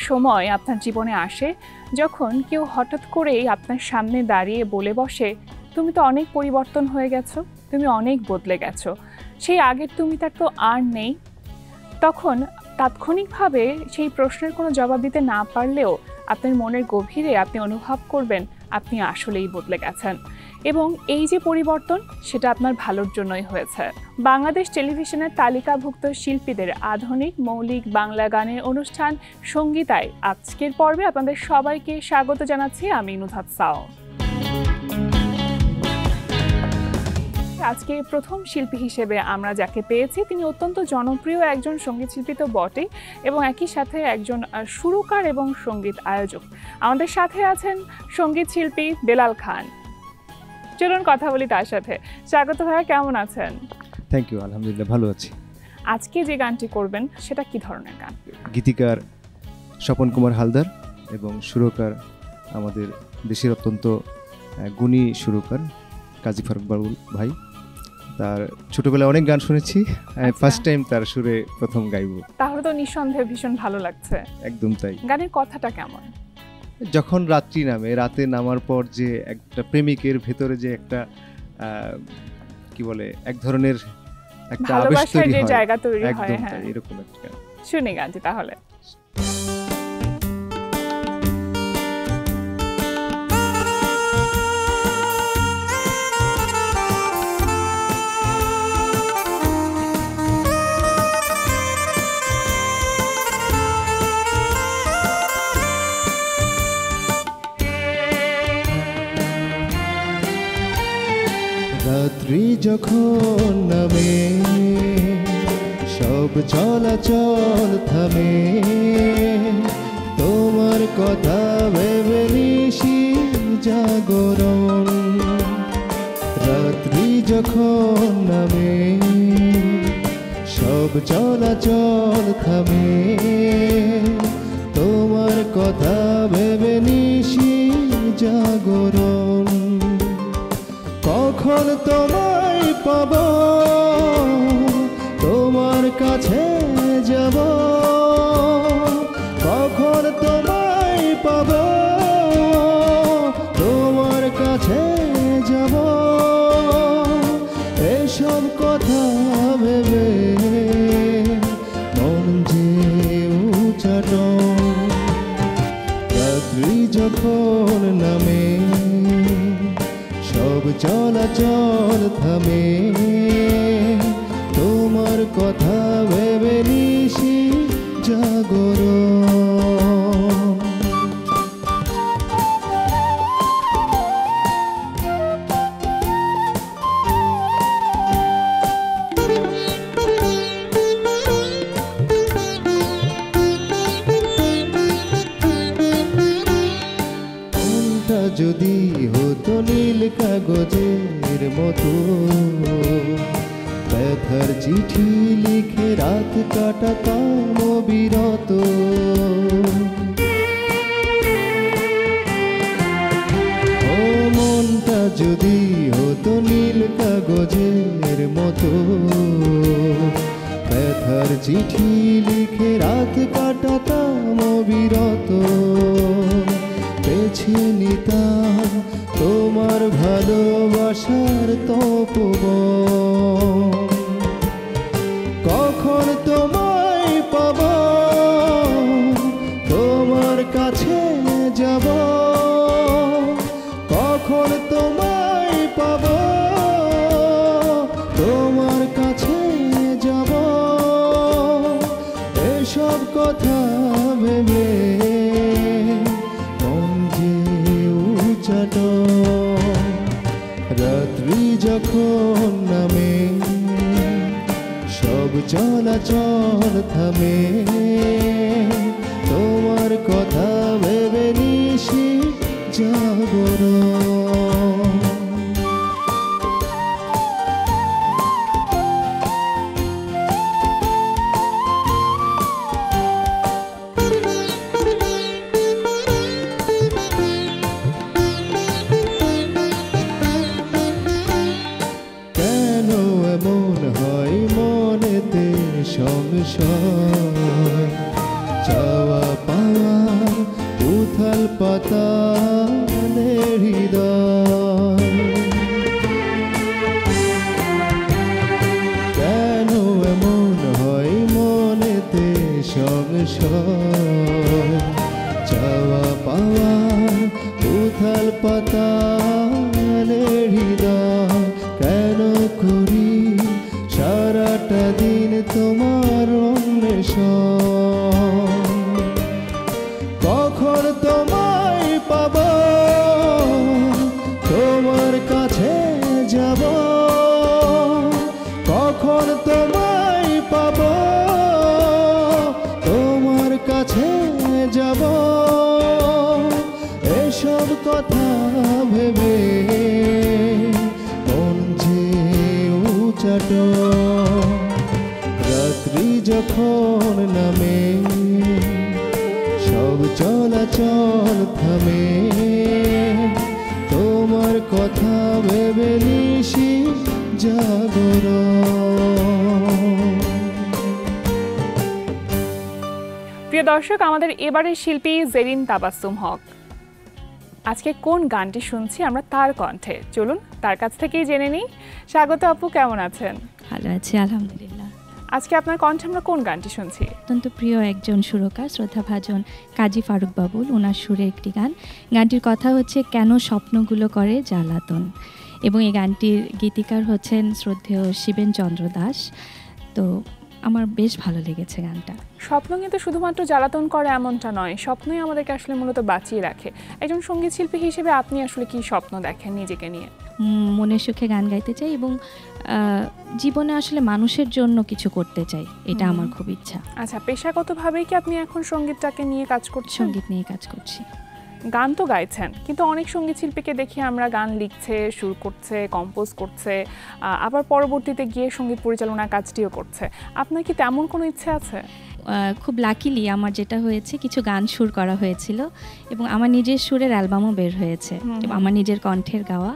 সময় আপনার জীবনে আসে যখন কেউ হঠাৎ করেই আপনার সামনে দাঁড়িয়ে বলে বসে, তুমি তো অনেক পরিবর্তন হয়ে গেছো, তুমি অনেক বদলে গেছো, সেই আগের তুমিটা তো আর নেই। তখন তাৎক্ষণিকভাবে সেই প্রশ্নের কোনো জবাব দিতে না পারলেও আপনার মনের গভীরে আপনি অনুভব করবেন আপনি আসলেই বদলে গেছেন, এবং এই যে পরিবর্তন সেটা আপনার ভালোর জন্যই হয়েছে। বাংলাদেশ টেলিভিশনের তালিকাভুক্ত শিল্পীদের আধুনিক মৌলিক বাংলা গানের অনুষ্ঠান সঙ্গীতায় আজকের পর্বে আপনাদের সবাইকে স্বাগত জানাচ্ছি আমি নুহাত সাও। আজকে প্রথম শিল্পী হিসেবে আমরা যাকে পেয়েছি তিনি অত্যন্ত জনপ্রিয় একজন সঙ্গীত শিল্পী তো বটে, এবং একই সাথে একজন সুরকার এবং সঙ্গীত আয়োজক। আমাদের সাথে আছেন সঙ্গীত শিল্পী বেলাল খান। চলুন কথা বলি তার সাথে। স্বাগত ভাইয়া, কেমন আছেন? থ্যাংক ইউ, আলহামদুলিল্লাহ ভালো আছি। আজকে যে গানটি করবেন সেটা কি ধরনের গান? গীতিকার স্বপন কুমার হালদার এবং সুরকার আমাদের দেশের অত্যন্ত গুণী সুরকার কাজী ফারুক বাবুল ভাই। তার ছোটবেলায় অনেক গান শুনেছি, ফার্স্ট টাইম তার সুরে প্রথম গাইব। তাহলে তো নিঃসন্দেহে ভীষণ ভালো লাগছে। একদম তাই। গানের কথাটা কেমন? যখন রাত্রি নামে, রাতে নামার পর যে একটা প্রেমিকের ভেতরে যে একটা কি বলে এক ধরনের একটা আবেশ তৈরি হয়, জায়গা তৈরি হয়, একদম হ্যাঁ এরকম একটা গান। শুনি গানটি তাহলে। রাত্রি যখন নামে সব চলাচল থামে, তোমার কথা ভেবে নিশি জাগরণ। রাত্রি যখন নামে সব চলাচল থামে, তোমার কথা ভেবে নিশি জাগরণ। কখন তোমায় পাব, তোমার কাছে যাব, কখন তোমায় পাব, তোমার কাছে যাব, এসব কথা ভেবে মন যে উচাটন। রাত্রি যখন নামে সব চলাচল থামে, তোমার কথা ভেবে নিশি জাগরণ। মনটা যদি হতো নীল কাগজের মতো, ব্যথার চিঠি লিখে রাত কাটাতাম বিরত। ও মনটা যদি হতো নীল কাগজের মতো, ব্যথার চিঠি লিখে রাত কাটাতাম বিরত। বেছে নিতাম তোমার ভালোবাসার তপবন। কখন তোমায় পাব, তোমার কাছে যাব, কখন তোমায় পাব, তোমার কাছে যাব, এসব কথা ভেবে রাত্রি যখন নামে সব চলাচল থামে, তোমার কথা ভেবে নিশি জাগরণ। সংশয় চাওয়া পাওয়া তোমার কাছে যাব, কখন তোমায় পাব, তোমার কাছে যাব, এসব কথা ভেবে মন যে উচাট, রাত্রি যখন নামে সব চলাচল থামে, তোমার কথা ভেবে নিশি জাগরণ। প্রিয় দর্শক, আমাদের এবারের শিল্পী জেরিন তাবাসসুম হক। আজকে কোন গানটি শুনছি আমরা তার কণ্ঠে, চলুন তার কাছ থেকেই জেনে নিই। স্বাগত আপু, কেমন আছেন? ভালো আছি আলহামদুলিল্লাহ। আজকে আপনার কণ্ঠে আমরা কোন গানটি শুনছি? অত্যন্ত প্রিয় একজন সুরকার, শ্রদ্ধাভাজন কাজী ফারুক বাবুল, ওনার সুরে একটি গান। গানটির কথা হচ্ছে কেন স্বপ্নগুলো করে জ্বালাতন, এবং এই গানটির গীতিকার হচ্ছেন শ্রদ্ধেয় শিবেন চন্দ্র দাস। তো আমার বেশ ভালো লেগেছে গানটা। স্বপ্ন কিন্তু শুধুমাত্র জ্বালাতন করে এমনটা নয়, স্বপ্নই আমাদেরকে আসলে মূলত বাঁচিয়ে রাখে। একজন সঙ্গীত শিল্পী হিসেবে আপনি আসলে কি স্বপ্ন দেখেন নিজেকে নিয়ে? মনের সুখে গান গাইতে চাই এবং জীবনে আসলে মানুষের জন্য কিছু করতে চাই, এটা আমার খুব ইচ্ছা। আচ্ছা, পেশাগতভাবেই কি আপনি এখন সঙ্গীতটাকে নিয়ে কাজ করছেন? সঙ্গীত নিয়ে কাজ করছি। গান তো গাইছেন, কিন্তু অনেক সঙ্গীত শিল্পীকে দেখি আমরা গান লিখছে, সুর করছে, কম্পোজ করছে, আবার পরবর্তীতে গিয়ে সঙ্গীত পরিচালনার কাজটিও করছে। আপনার কি তেমন কোনো ইচ্ছে আছে? খুব লাকিলি আমার যেটা হয়েছে, কিছু গান সুর করা হয়েছিল এবং আমার নিজের সুরের অ্যালবামও বের হয়েছে, এবং আমার নিজের কণ্ঠের গাওয়া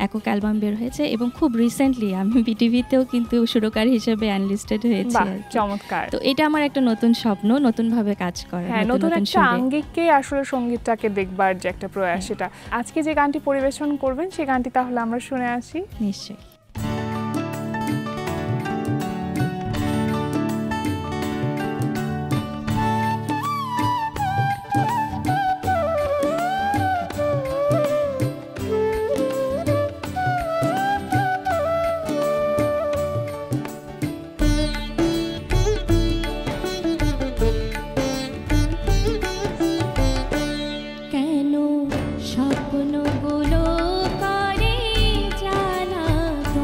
একক অ্যালবাম বের হয়েছে, এবং খুব রিসেন্টলি আমি বিটিভিতেও কিন্তু সুরকার হিসেবে অ্যানলিস্টেড হয়েছি। চমৎকার। তো এটা আমার একটা নতুন স্বপ্ন, নতুনভাবে কাজ করা, নতুন একটা আঙ্গিকে আসলে সঙ্গীতটাকে দেখবার যে একটা প্রয়াস, সেটা আজকে যে গানটি পরিবেশন করবেন সেই গানটি তাহলে আমরা শুনে আসি। নিশ্চয়ই। কেন স্বপ্নগুলো করে জ্বালাতন,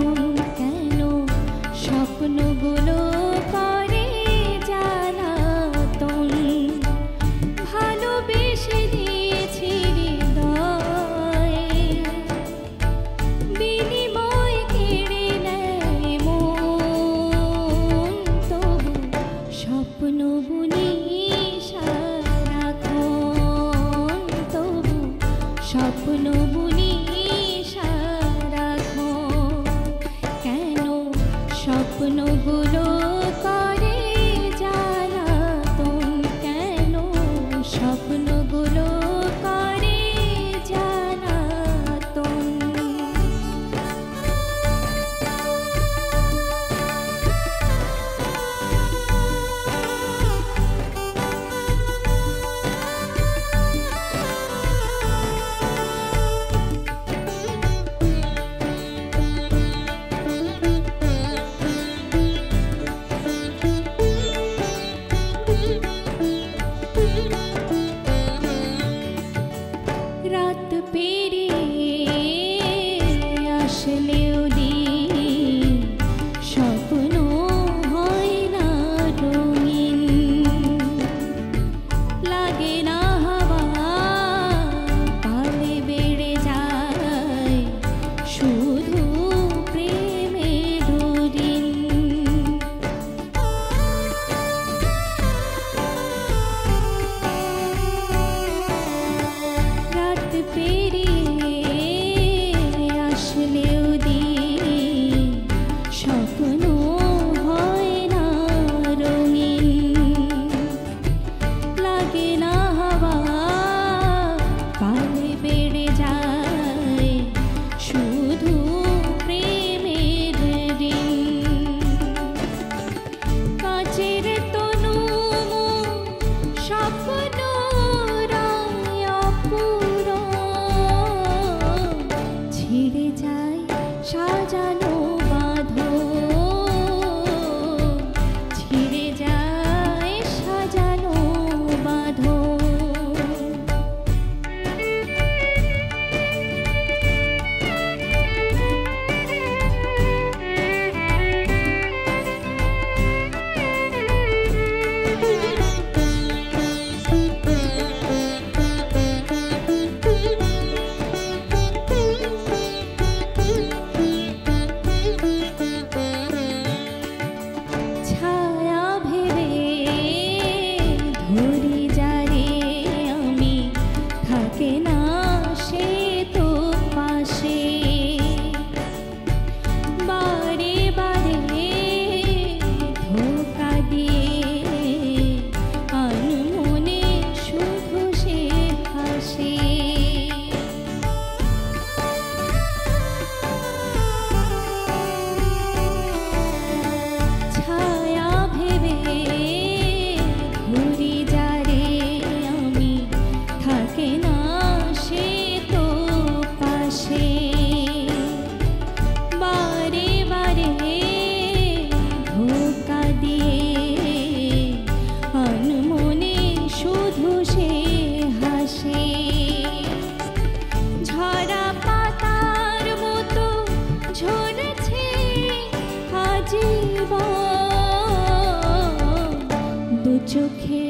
চোখে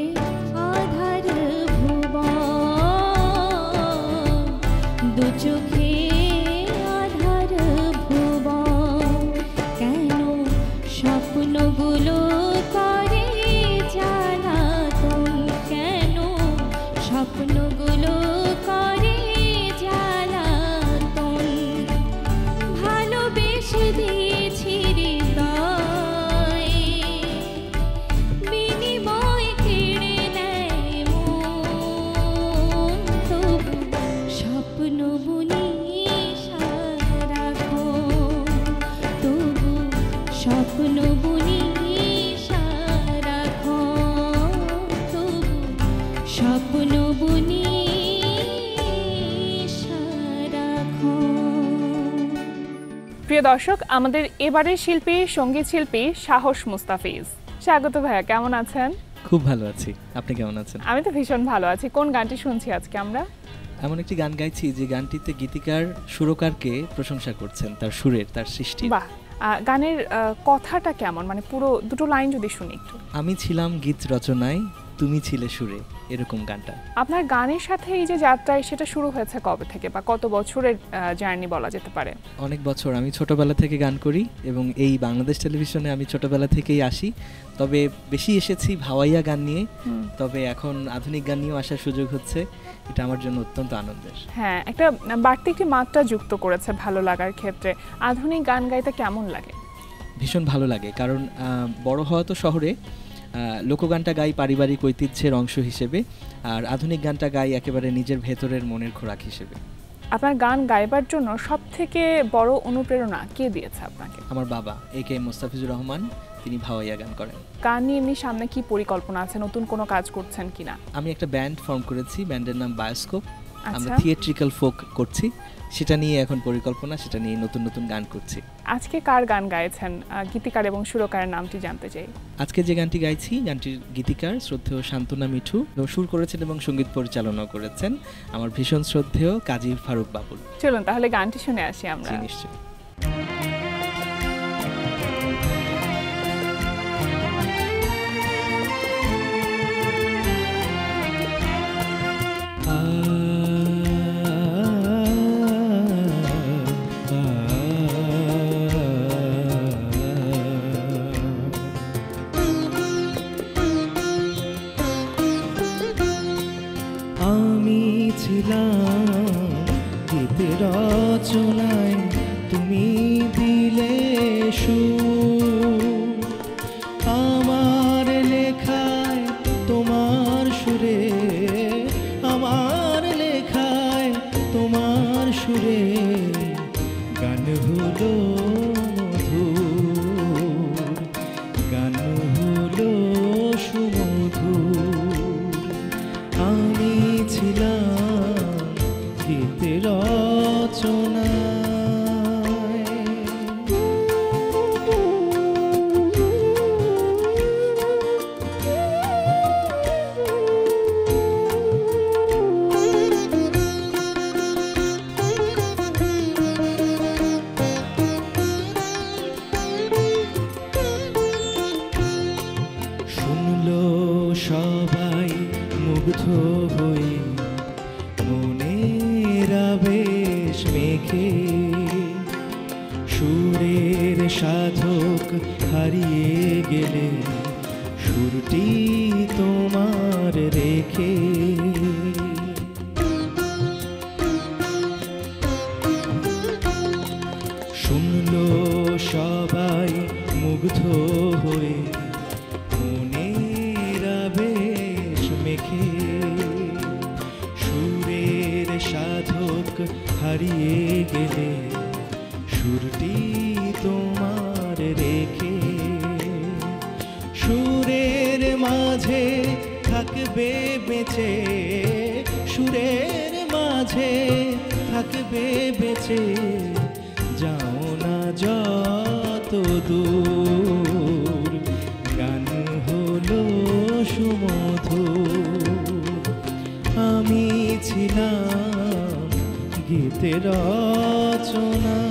আধার ভুবন, দু চোখে আধার ভুবন, কেন স্বপ্নগুলো করে জ্বালাতন, কেন স্বপ্নগুলো করে জ্বালাতন, ভালোবেসে দিয়েছি হৃদয়, বিনিময় কেড়ে নেয় মন, তবু স্বপ্ন বুনি সারাক্ষণ, তবু স্বপ্ন বুনি সারাক্ষণ, তবু স্বপ্ন বুনি সারাক্ষণ। প্রিয় দর্শক, আমাদের এবারের শিল্পী সঙ্গীত শিল্পী সাহস মুস্তাফিজ। স্বাগত ভাইয়া, কেমন আছেন? খুব ভালো আছি, আপনি কেমন আছেন? আমি তো ভীষণ ভালো আছি। কোন গানটি শুনছি আজকে আমরা? এমন একটি গান গাইছি যে গানটিতে গীতিকার সুরকারকে প্রশংসা করছেন তার সুরের, তার সৃষ্টি। বাহ, গানের কথাটা কেমন, মানে পুরো দুটো লাইন যদি শুনি একটু। আমি ছিলাম গীত রচনায়, তুমি ছিলে সুরে, এরকম গানটা। আপনার গানের সাথে এই যে যাত্রায়, সেটা শুরু হয়েছে কবে থেকে বা কত বছরের জার্নি বলা যেতে পারে? অনেক বছর, আমি ছোটবেলা থেকে গান করি এবং এই বাংলাদেশ টেলিভিশনে আমি ছোটবেলা থেকেই আসি। তবে বেশি এসেছি ভাওয়াইয়া গান নিয়ে, তবে এখন আধুনিক গান নিয়েও আসার সুযোগ হচ্ছে, এটা আমার জন্য অত্যন্ত আনন্দের। হ্যাঁ, একটা বাড়তি একটি মাত্রা যুক্ত করেছে ভালো লাগার ক্ষেত্রে। আধুনিক গান গাইতে কেমন লাগে? ভীষণ ভালো লাগে, কারণ বড় হওয়া তো শহরে, লোকগানটা গাই পারিবারিক ঐতিহ্যের অংশ হিসেবে, আর আধুনিক গানটা গাই একেবারে নিজের ভেতরের মনের খোরাক হিসেবে। আপনার গান গাইবার জন্য সবথেকে বড় অনুপ্রেরণা কে দিয়েছে আপনাকে? আমার বাবা একে মোস্তাফিজুর রহমান, তিনি ভাওয়াইয়া গান করেন। গান নিয়ে এমনি সামনে কি পরিকল্পনা আছে, নতুন কোনো কাজ করছেন কিনা? আমি একটা ব্যান্ড ফর্ম করেছি, ব্যান্ডের নাম বায়োস্কোপ। আমরা আচ্ছা, থিয়েট্রিক্যাল ফোক করছি, সেটা নিয়ে এখন পরিকল্পনা, সেটা নিয়ে নতুন নতুন গান করছি। আজকে কার গান গাইছেন, গীতিকার এবং সুরকারের নামটি জানতে চাই। আজকে যে গানটি গাইছি, গানটির গীতিকার শ্রদ্ধেয় শান্তনা মিঠু, সুর করেছেন এবং সঙ্গীত পরিচালনাও করেছেন আমার ভীষণ শ্রদ্ধেয় কাজী ফারুক বাবুল। চলুন তাহলে গানটি শুনে আসি আমরা। নিশ্চয়ই। আমি ছিলাম গীত রচনায়, তুমি দিলে সুর, আমার লেখায় তোমার সুরে, আমার লেখায় তোমার সুরে, গান হলো মধুর, গান হলো সুমধুর। আমি ছিলাম গীত রচনায়। শুনলো সবাই মুগ্ধ হয়ে, মনের আবেশ মেখে, সুরের সাধক হারিয়ে গেলে সুরটি তোমার রেখে। শুনলো সবাই মুগ্ধ হয়ে, মনের আবেশ মেখে, সুরের সাধক হারিয়ে গেলে সুরটি তোমার রেখে। সুরের মাঝে থাকবে বেঁচে, সুরের মাঝে থাকবে বেঁচে, যাও না যত দূর, গান হলো সুমধুর। আমি ছিলাম গীত রচনায়।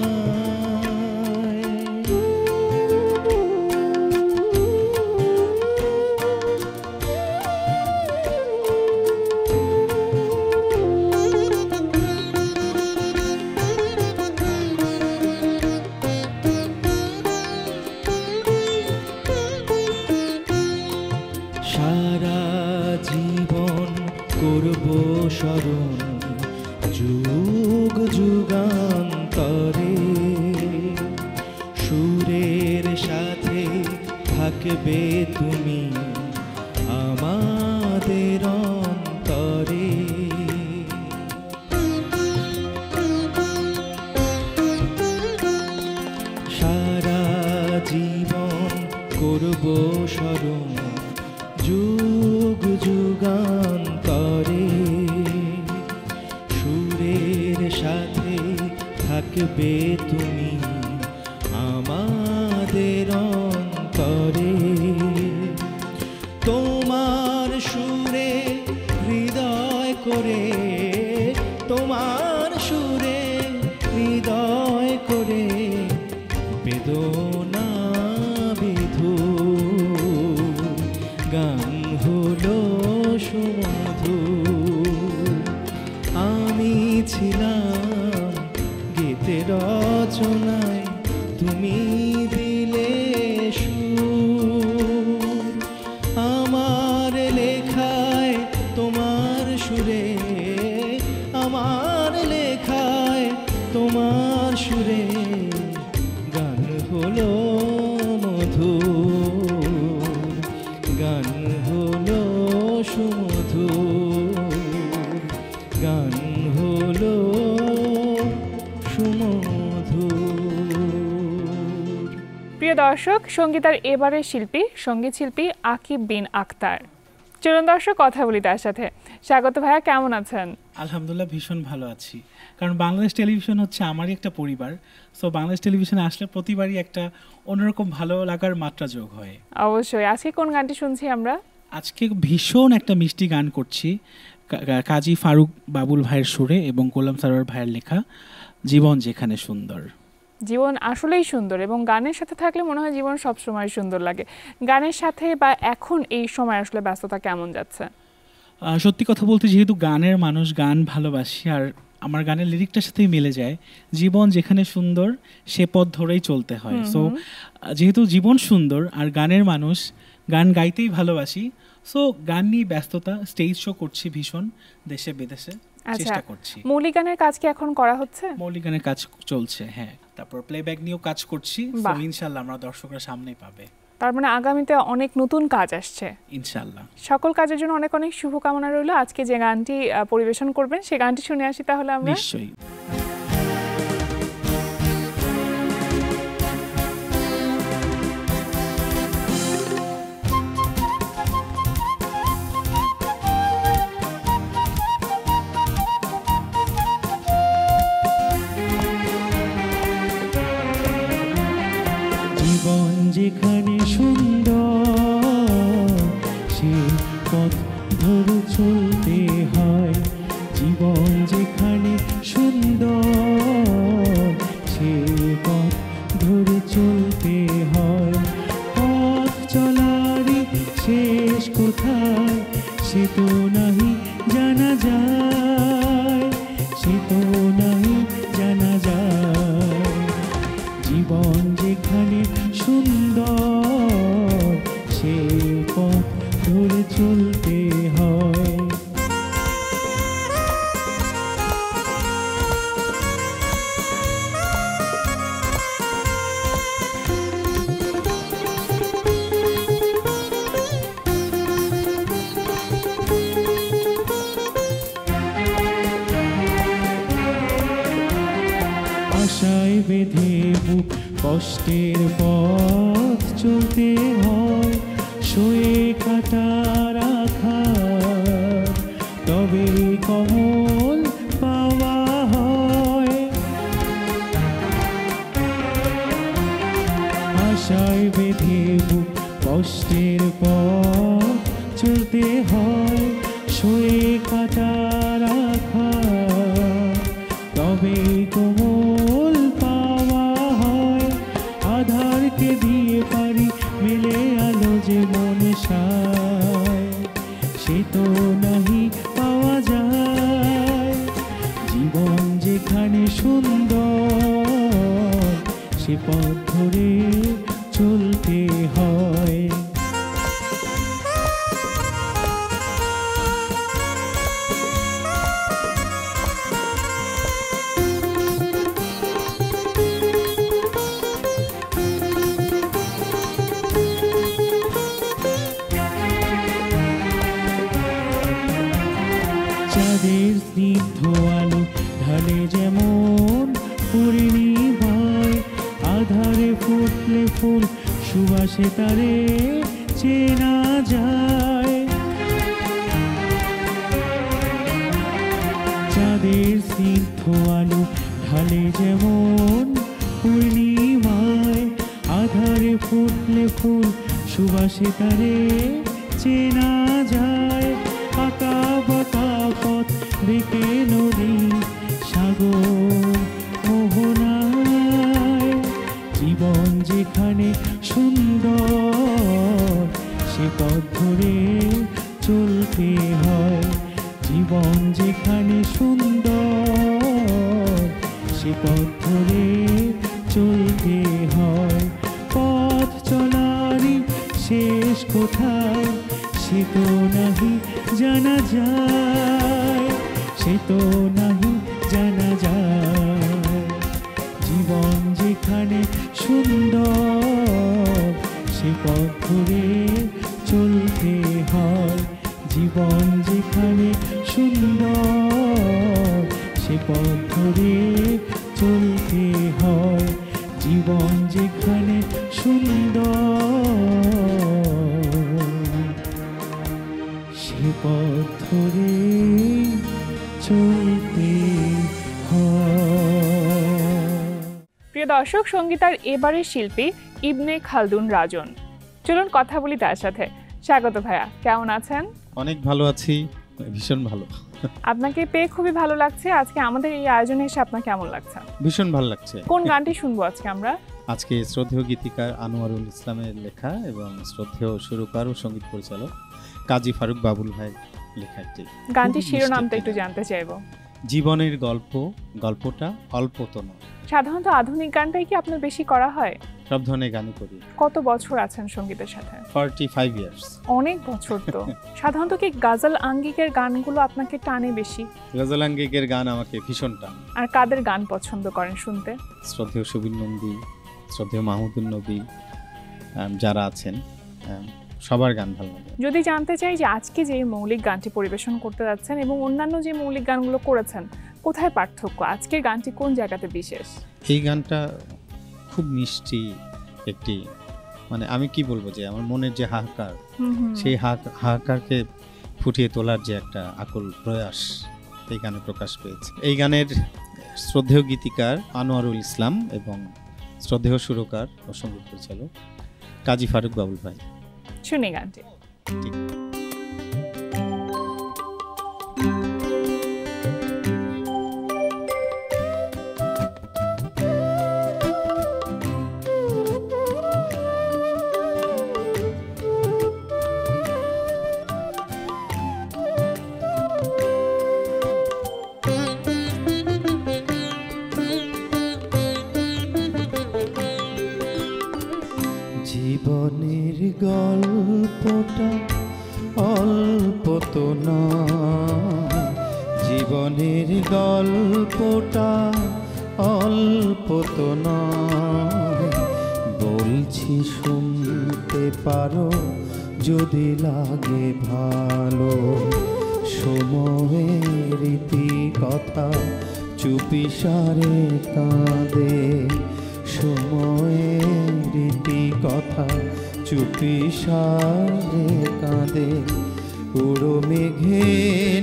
অন্তরে সুরের সাথে থাকবে তুমি আমাদের অন্তরে। সারা জীবন করব স্মরণ যুগ যুগান্তরে সুরের সাথে থাকবে তুমি আমাদের অন্তরে। তোমার সুরে হৃদয় করে, তোমার সুরে হৃদয় করে বেদনা বিধু গান হলো সুমধুর। আমি ছিলাম গীতে রচনায়, তুমি দিলে সুর। আমার লেখায় তোমার সুরে, আমার লেখায় তোমার সুরে গান হলো মধুর, গান হলো সুমধুর, গান হলো সুমধুর। প্রিয় দর্শক, সঙ্গীতার এবারের শিল্পী সঙ্গীত শিল্পী আকিব বিন আক্তার। চলুন দর্শক কথা বলি তার সাথে। স্বাগত ভাইয়া, কেমন আছেন? আলহামদুলিল্লাহ, ভীষণ ভালো আছি। কারণ বাংলাদেশ টেলিভিশন হচ্ছে আমারই একটা পরিবার। সো বাংলাদেশ টেলিভিশনে আসলে প্রতিবারই একটা অন্যরকম ভালো লাগার মাত্রা যোগ হয়। অবশ্যই। আজকে কোন গানটি শুনছি আমরা? আজকে ভীষণ একটা মিষ্টি গান করছি, কাজী ফারুক বাবুল ভাইয়ের সুরে এবং গোলাম সারোয়ার ভাইয়ের লেখা, জীবন যেখানে সুন্দর। জীবন আসলেই সুন্দর এবং গানের সাথে থাকলে মনে হয় জীবন সবসময় সুন্দর লাগে। গানের সাথে বা এখন এই সময় আসলে ব্যস্ততা কেমন যাচ্ছে? সত্যি কথা বলতে, যেহেতু গানের মানুষ, গান ভালোবাসি, আর আমার গানের লিরিকটার সাথেই মিলে যায়, জীবন যেখানে সুন্দর সে পথ ধরেই চলতে হয়। সো যেহেতু জীবন সুন্দর আর গানের মানুষ, গান গাইতেই ভালোবাসি, সো গান নিয়ে ব্যস্ততা, স্টেজ শো করছি ভীষণ দেশে বিদেশে, চেষ্টা করছি। মৌলিক গানের কাজ কি এখন করা হচ্ছে? মৌলিক গানের কাজ চলছে, হ্যাঁ। তারপর প্লেব্যাক নিয়েও কাজ করছি, ইনশাল্লাহ আমরা দর্শকরা সামনে পাবে। তার মানে আগামীতে অনেক নতুন কাজ আসছে ইনশাল্লাহ। সকল কাজের জন্য অনেক অনেক শুভকামনা রইল। আজকে যে গানটি পরিবেশন করবেন সে গানটি শুনে আসি তাহলে আমরা। নিশ্চয়ই। জীবন যেখানে সুন্দর সে পথ ধরে চলতে হয়, জীবন যেখানে সুন্দর সে পথ ধরে চলতে হয়। পথ চলারই শেষ কোথায় সে তো নাহি জানা যায়, সে তো নাহি জানা যায়। জীবন যেখানে সুন্দর সে পথ ধরে চলতে হয়। আশায় বেঁধে বুক কষ্টের পথ চলতে হয়, সয়ে কাটা রাখা তবে কমল পাওয়া হয়। আশায় বেঁধে বুক কষ্টের পথ চলতে হয়, সয়ে কাটা রাখা তবে কোমল পাওয়া হয়। আধারকে দিয়ে পারি মেলে আলো যে মনে সায়, সে তো নাহি পাওয়া যায়। জীবন যেখানে সুন্দর সে পথ ধরে চলতে হয়। ফুল সুবাসে তারে চেনা যায়। চাঁদের স্নিগ্ধ আলো ঢালে যেমন পূর্ণিমায়, আধারে ফুটলে ফুল সুবাসে তারে চেনা যায়। আঁকা বাঁকা পথ বেঁকে নদী সাগর মোহনায়, জীবন যেখানে সুন্দর সে পথ ধরে চলতে হয়। জীবন যেখানে সুন্দর সে পথ ধরে চলতে হয়। পথ চলারই শেষ কোথায় সে তো নাহি জানা যায়, সে তো নাহি জানা যায়। জীবন যেখানে সুন্দর সে পথ ধরে চলতে হয়। জীবন যেখানে সুন্দর সে পথ ধরে চলতে হয়। জীবন যেখানে সুন্দর সে পথ ধরে চলতে হয়। প্রিয় দর্শক, সঙ্গীতার এবারের শিল্পী ইবনে খালদুন রাজন। চলুন কথা বলি তার সাথে। স্বাগত ভাইয়া, কেমন আছেন? অনেক ভালো আছি, ভীষণ ভালো। আপনাকে পেয়ে খুবই ভালো লাগছে। আজকে আমাদের এই আয়োজনে এসে আপনার কেমন লাগছে? ভীষণ ভালো লাগছে। কোন গানটি শুনবো আজকে আমরা? আজকে শ্রদ্ধেয় গীতিকার আনোয়ারুল ইসলামের লেখা এবং শ্রদ্ধেয় সুরকার ও সঙ্গীত পরিচালক কাজী ফারুক বাবুল ভাই লেখা একটি গানটির শিরোনামটা একটু জানতে চাইবো। জীবনের গল্প, গল্পটা অল্প তো নয়। সাধারণত আধুনিক গানটাই কি আপনার বেশি করা হয়? সব ধরনের গানই করি। কত বছর আছেন সঙ্গীতের সাথে? 45 ইয়ার্স। অনেক বছর তো। সাধারণত কি গজল আঙ্গিকের গানগুলো আপনাকে টানে বেশি? গজল আঙ্গিকের গান আমাকে ভীষণ টান। আর কাদের গান পছন্দ করেন শুনতে? শ্রদ্ধেয় সুবীর নন্দী, শ্রদ্ধেয় মাহমুদুল নবী, যারা আছেন সবার গান ভালো লাগে। যদি জানতে চাই যে আজকে যে মৌলিক গানটি পরিবেশন করতে যাচ্ছেন এবং অন্যান্য যে মৌলিক গানগুলো করেছেন, কোথায় পার্থক্য? আজকের গানটি কোন জায়গাতে বিশেষ? এই গানটা খুব মিষ্টি একটি, মানে আমি কি বলবো, যে আমার মনের যে হাহাকার, সেই হাহাকারকে ফুটিয়ে তোলার যে একটা আকুল প্রয়াস এই গানে প্রকাশ পেয়েছে। এই গানের শ্রদ্ধেয় গীতিকার আনোয়ারুল ইসলাম এবং শ্রদ্ধেয় সুরকার ও সঙ্গীত পরিচালক কাজী ফারুক বাবুল ভাই। শুনি গানটি। ঠিক। জীবনের গল্পটা অল্প তো নয়, জীবনের গল্পটা অল্প তো নয়। বলছি শুনতে পারো যদি লাগে ভালো, সময়ের রীতি কথা চুপিসারে কাঁদে। সময়ের রীতি কথা চুপিসারে কাঁদে। পুরো মেঘে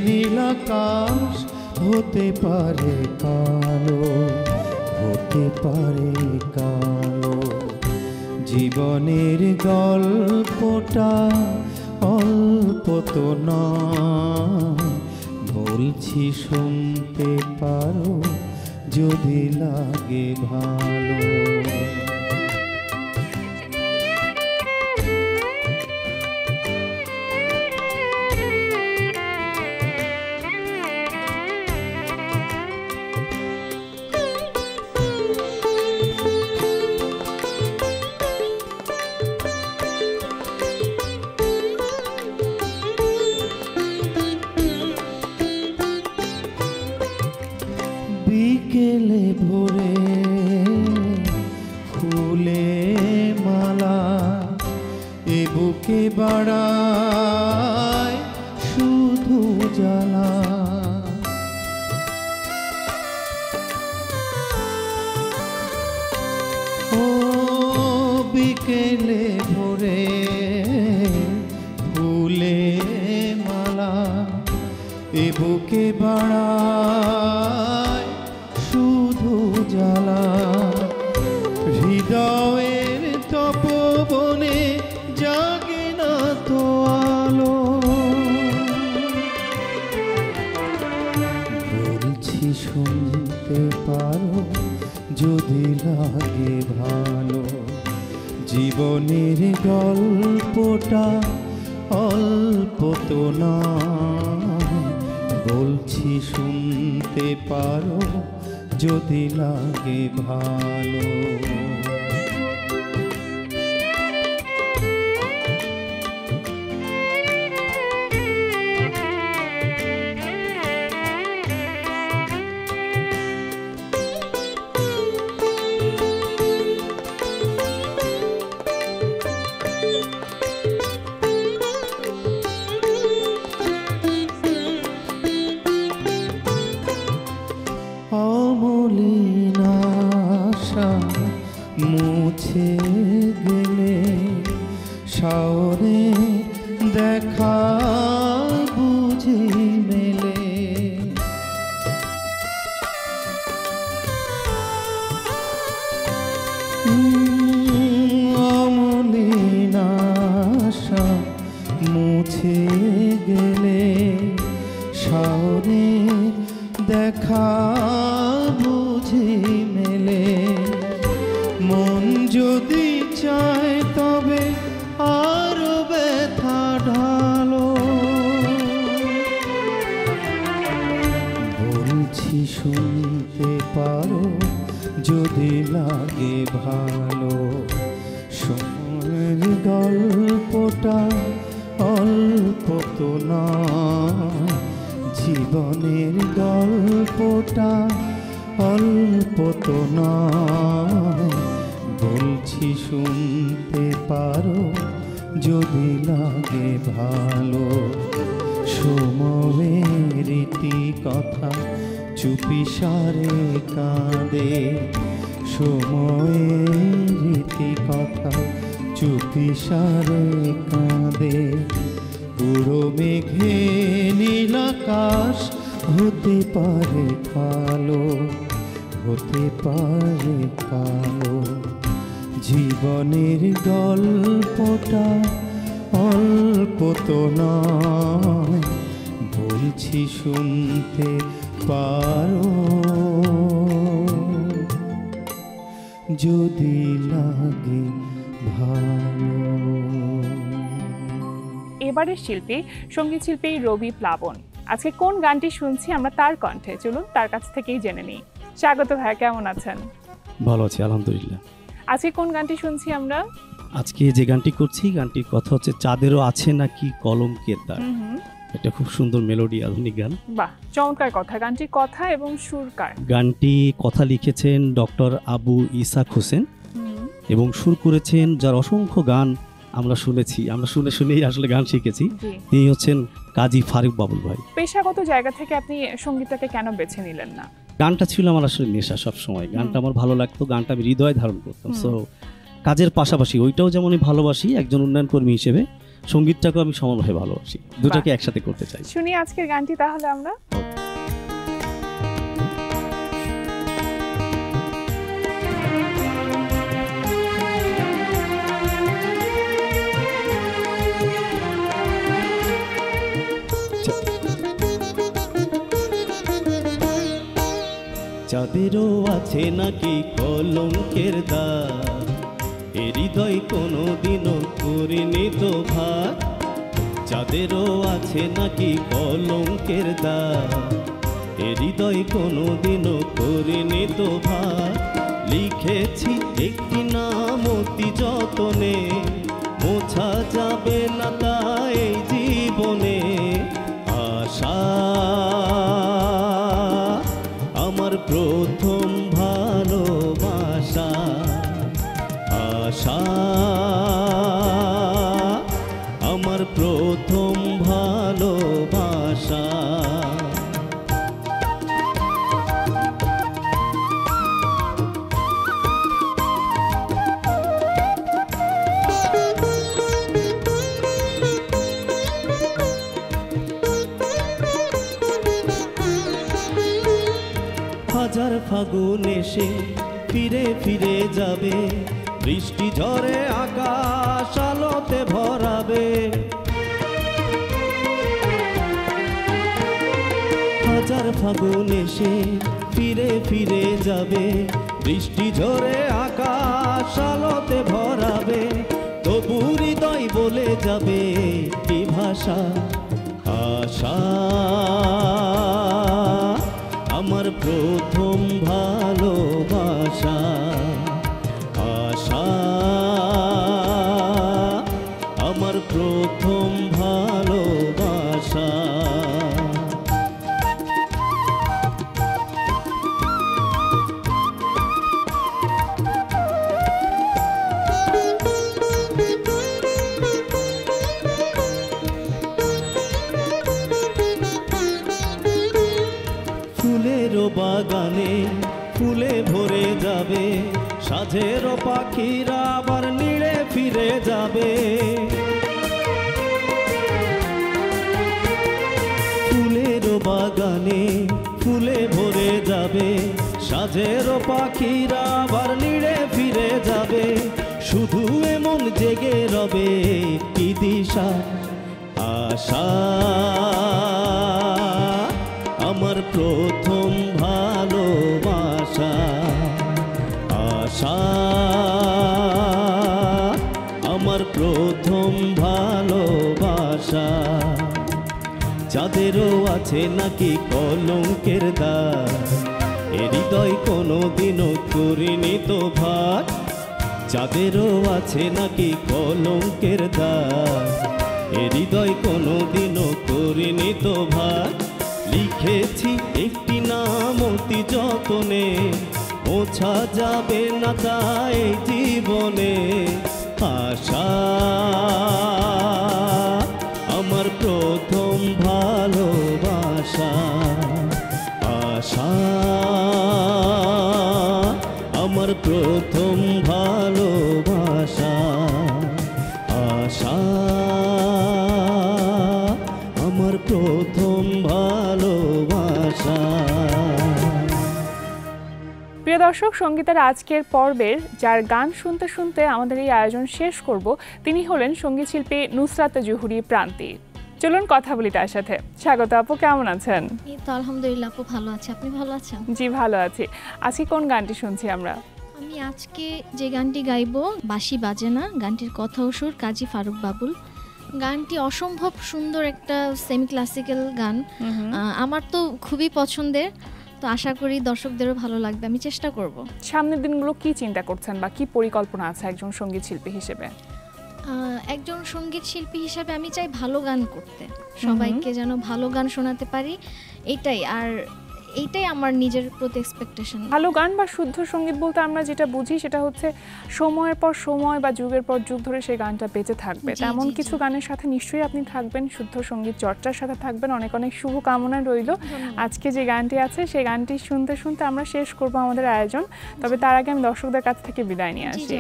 নীল আকাশ হতে পারে কালো, হতে পারে কালো। জীবনের গল্পটা অল্প তো নয়, বলছি শুনতে পারো যদি লাগে ভালো। বিকেলে ভোরে ফুলে মালা এ বুকে বাড়ায় শুধু জ্বালা। ও বিকেলে ভোরে ফুলে মালা এ বুকে বাড়ায় শুধু জ্বালা হৃদয়ের তপবনে জাগে না তো আলো বলছি শুনতে পারো যদি লাগে ভালো জীবনের গল্পটা অল্প তো না বলছি শুনতে পারো যদি লাগে ভালো অমলিন আশা মুছে গেলে শাওরে দেখা বুঝি মেলে অমলিন আশা মুছে গেলে শাওরে দেখা বুঝি মেলে মন যদি চায় তবে আরো ব্যথা ঢালো বলছি শুনতে পারো যদি লাগে ভালো সময়ের গল্পটা অল্প তো না জীবনের গল্পটা অল্প তো নয় বলছি শুনতে পারো যদি লাগে ভালো সময়ের রীতি কথা চুপি সারে কাঁদে সময়ের রীতি কথা চুপি সারে কাঁদে পুরো মেঘে নীল আকাশ হতে পারে কালো হতে পারে কালো জীবনের গল্পটা অল্প তো নয় বলছি শুনতে পারো যদি লাগে ভালো। এবারের শিল্পী সঙ্গীত শিল্পী রবি প্লাবন। আজকে কোন গানটি শুনছি আমরা তার কণ্ঠে, চলুন তার কাছ থেকেই জেনে নিই। স্বাগত ভাইয়া, কেমন আছেন? ভালো আছি আলহামদুলিল্লাহ। আজকে কোন গানটি শুনছি আমরা? আজকে যে গানটি করছি গানটির কথা হচ্ছে চাঁদেরও আছে নাকি কলঙ্কের দাগ। এটা খুব সুন্দর মেলোডি, আধুনিক গান। বাহ, চমৎকার কথা। গানটির কথা এবং সুরকার? গানটি কথা লিখেছেন ডক্টর আবু ইসাক হোসেন এবং সুর করেছেন যার অসংখ্য গান আমরা শুনেছি, আমরা শুনে শুনেই আসলে গান শিখেছি, তিনি হচ্ছেন কাজী ফারুক বাবুল ভাই। পেশাগত জায়গা থেকে আপনি সঙ্গীতটাকে কেন বেছে নিলেন না? গানটা ছিল আমার আসলে নেশা, সব সময় গানটা আমার ভালো লাগতো, গানটা আমি হৃদয়ে ধারণ করতাম। সো কাজের পাশাপাশি ওইটাও যেমন আমি ভালোবাসি একজন উন্নয়ন কর্মী হিসেবে, সঙ্গীতটাকেও আমি সমানভাবে ভালোবাসি, দুটাকে একসাথে করতে চাই। শুনি আজকের গানটি তাহলে আমরা। চাঁদেরও আছে নাকি কলঙ্কের দাগ, এ হৃদয় কোনোদিনও করিনি তো ভাগ। চাঁদেরও আছে নাকি কলঙ্কের দাগ, এ হৃদয় কোনোদিনও করিনি তো ভাগ। লিখেছি একটি নাম অতি যতনে, মোছা যাবে না তাই জীবনে। আশা আমার প্রথম ভালোবাসা, আশা আমার প্রথম ভালোবাসা। ফাগুন এসে ফিরে ফিরে যাবে, বৃষ্টি ঝরে আকাশ আলোতে ভরাবে। হাজার ফাগুন এসে ফিরে ফিরে যাবে, বৃষ্টি ঝরে আকাশ আলোতে ভরাবে। তবু হৃদয় বলে যাবে কি ভাষা, আশা আমার প্রথম ভালোবাসা, আশা আমার প্রথম ভালোবাসা। বাগানে ফুলে ভরে যাবে, সাজের পাখিরা আবার নীড়ে ফিরে যাবে। ফুলের বাগানে ফুলে ভরে যাবে, সাজের পাখিরা আবার নীড়ে ফিরে যাবে। শুধু এমন জেগে রবে কি দিশা, আশা আমার প্রথম ভালোবাসা, আশা আমার প্রথম ভালোবাসা। যাদেরও আছে নাকি কলঙ্কের দাগ, এ হৃদয় কোনোদিনও করিনি তো ভাগ। যাদেরও আছে নাকি কলঙ্কের দাগ, এ হৃদয় কোনোদিনও করিনি তো ভাগ। লিখেছি একটি নাম অতি যতনে, মোছা যাবে না তাই জীবনে। আশা আমার প্রথম ভালোবাসা, আশা আমার প্রথম ভালোবাসা, আশা আমার প্রথম ভালোবাসা। প্রিয় দর্শক, সঙ্গীতের আজকের পর্বের যার গান শুনতে শুনতে আমাদের এই আয়োজন শেষ করব, তিনি হলেন সঙ্গীত শিল্পী নুসরাত জুহুরি প্রান্তি। চলুন কথা বলি তার সাথে। স্বাগত আপু, কেমন আছেন? এই তো আলহামদুলিল্লাহ আপু, ভালো আছি। আপনি ভালো আছেন? জি ভালো আছি। আজকে কোন গানটি শুনছি আমরা? আমি আজকে যে গানটি গাইবো বাঁশি বাজে না, গানটির কথা ও সুর কাজী ফারুক বাবুল। গানটি অসম্ভব সুন্দর একটা সেমি ক্লাসিক্যাল গান, আমার তো খুবই পছন্দের। তো আশা করি দর্শকদেরও ভালো লাগবে, আমি চেষ্টা করব। সামনের দিনগুলো কি চিন্তা করছেন বা কি পরিকল্পনা আছে একজন সঙ্গীত শিল্পী হিসেবে? একজন সঙ্গীত শিল্পী হিসেবে আমি চাই ভালো গান করতে, সবাইকে যেন ভালো গান শোনাতে পারি, এইটাই। আর এইটাই আমার নিজের প্রতি এক্সপেকটেশন। ভালো গান বা শুদ্ধ সঙ্গীত বলতে আমরা যেটা বুঝি সেটা হচ্ছে সময়ের পর সময় বা যুগের পর যুগ ধরে সেই গানটা বেঁচে থাকবে। তেমন কিছু গানের সাথে নিশ্চয়ই আপনি থাকবেন, শুদ্ধ সঙ্গীত চর্চার সাথে থাকবেন। অনেক অনেক শুভকামনা রইল। আজকে যে গানটি আছে সেই গানটি শুনতে শুনতে আমরা শেষ করব আমাদের আয়োজন। তবে তার আগে আমি দর্শকদের কাছ থেকে বিদায় নিয়ে আসি।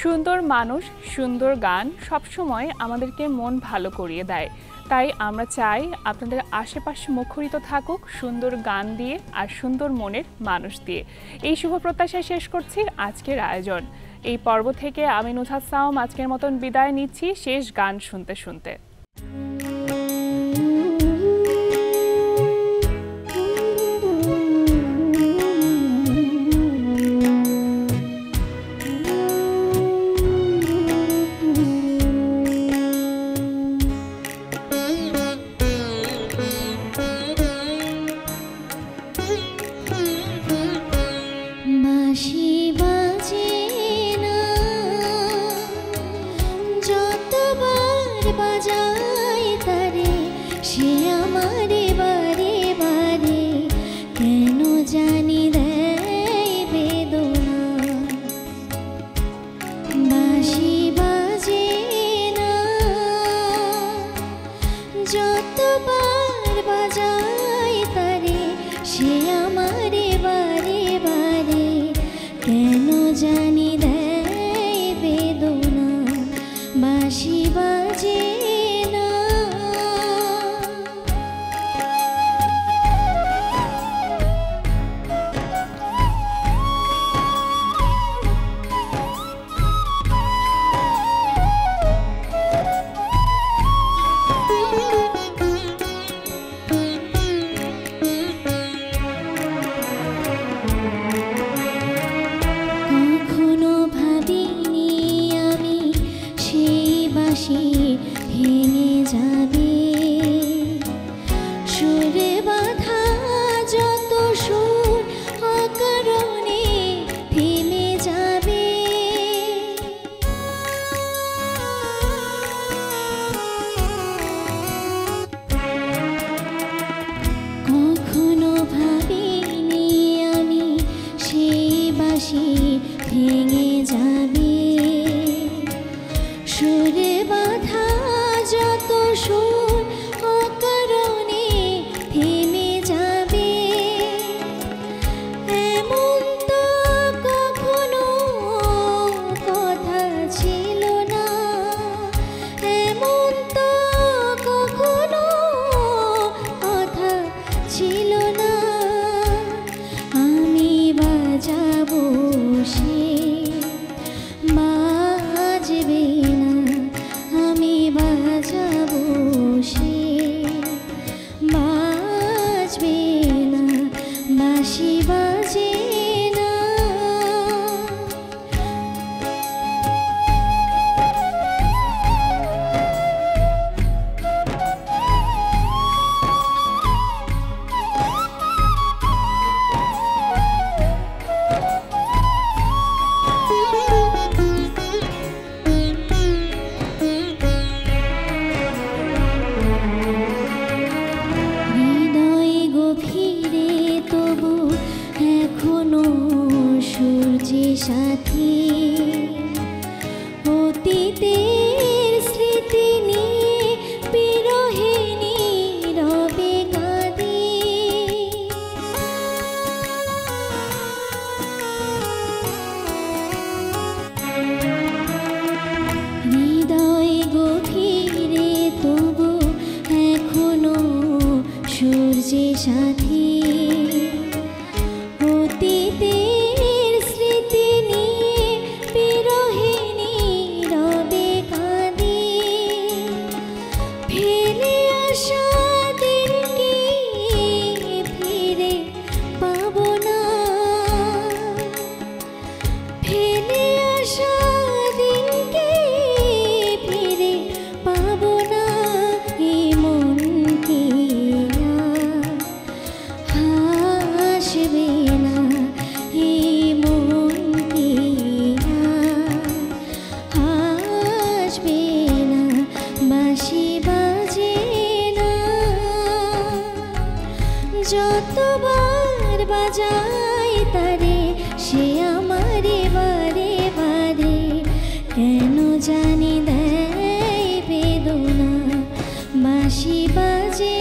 সুন্দর মানুষ, সুন্দর গান সবসময় আমাদেরকে মন ভালো করিয়ে দেয়। তাই আমরা চাই আপনাদের আশেপাশে মুখরিত থাকুক সুন্দর গান দিয়ে আর সুন্দর মনের মানুষ দিয়ে। এই শুভ প্রত্যাশায় শেষ করছি আজকের আয়োজন। এই পর্ব থেকে আমি নুসরাত সাওম আজকের মতন বিদায় নিচ্ছি শেষ গান শুনতে শুনতে। ভেঙে যাবে, সুরে বাঁধা যত সুর অকারণে থেমে যাবে। এমন তো কখনো কথা ছিল না, এমন তো কখনো কথা ছিল না। আমি বাজাবো সে বাজবে না, আমি বাজাবো সে বাজবে না, বাঁশি বাজে না। হৃদয় গভীরে তবু এখনো সূর্যে সাথী, অতীতের স্মৃতি নিয়ে বিরহে নীরবে কাঁদি। হৃদয় গভীরে তবু এখনো সূর্যে সাথী, অতীতের স্মৃতি নিয়ে বিরহে নীরবে কাঁদি। ফেলে আসা দিনকে ফিরে পাবো না, ফেলে আসা দিনকে ফিরে পাবো না। এই মনকে হাসবে না, এই মনকে হাসবে না, বাঁশি বাজে না। যতবার বাজাই তারে সে আমারে বারে বারে, কেন জানি দেয় বেদনা, বাঁশি বাজে